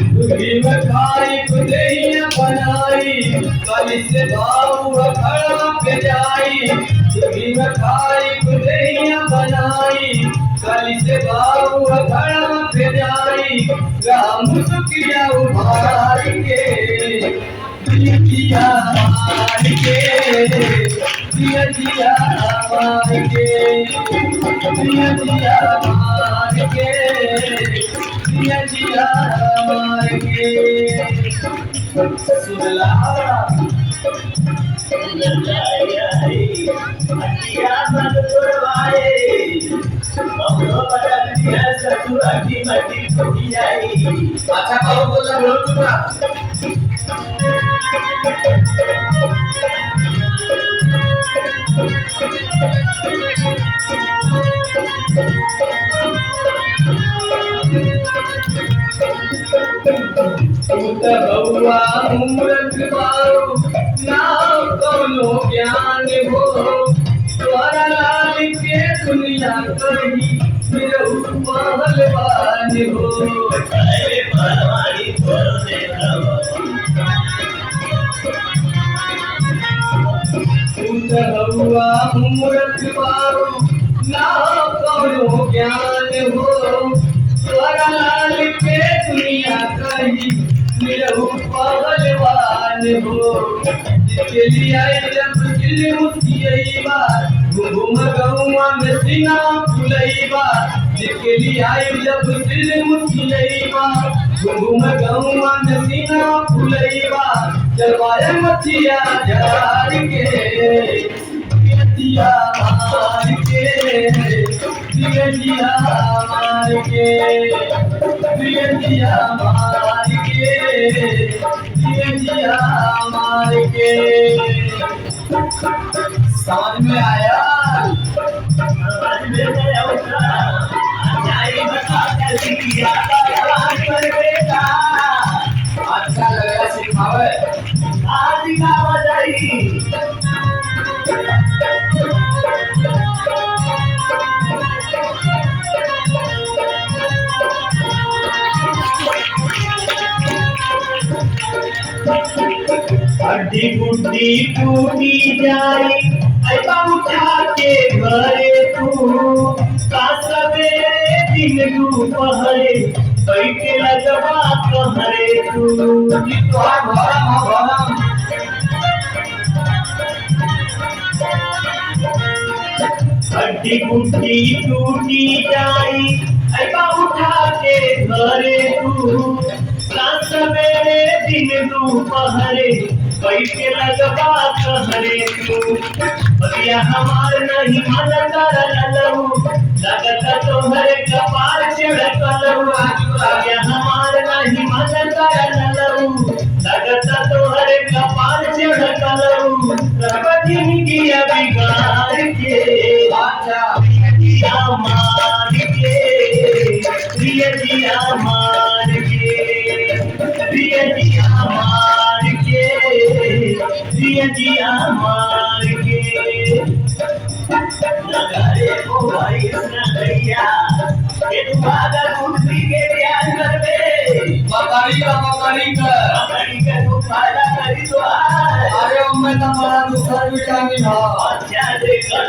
खाई खुदैया बनाई कली से भाव खड़ा पे जाई खाई खुदैया बनाई कली से भाव खड़ा पे जाई राम सुखिया उभार के जिया मार के जिया मार के जिया मार के जिया मार के सुनला अच्छा कहो बोला बोल बउआ मूर्ख बारो नाम कौनो ज्ञान हो द्वारा लाल के दुनिया कही मेरू पहलवान हो अरे पहलवानी करो बउआ मूर्ख बारो नाम कौनो ज्ञान हो द्वारा लाल के दुनिया कही मेरू पहलवान हो जिसके लिए जब दिल मुस्कियाई बात घूम गौवा में सीना फुलई बात जिसके लिए जब दिल मुस्कियाई बात घूम गौवा में सीना फुलई बात जलवाया मचिया झाड़ के जिया मार के जिया मार के जिया मार के जिया मार के समझ में आया अच्छा लगा सिखावे आज का बजाई हड्डी गुड्डी टूटी जाई ऐसा उठा के घरे तू सवेरे दिन दोपहरे बैठे लगवा कहरे तू हड्डी गुड्डी टूटी जाई ऐसा उठा के घरे तू सवेरे दिन दोपहरे बैठे लगवा कहरे तू भैया हमार नहीं मन कर ललहू लगता तोहरे कपार चिड़कलहू भैया हमार नहीं मन कर ललहू लगता तोहरे कपार चिड़कलहू रबनी किया बिगाड़ के जिया मार के जिया मार के जिया मार के जिया मार के भाई ना भैया ये तुम्हारा कुर्सी के ध्यान कर बे बकरी का बकरी का तू फायदा करी तो अरे उनमें तो बड़ा दूसरा विटामिन है अच्छा देखा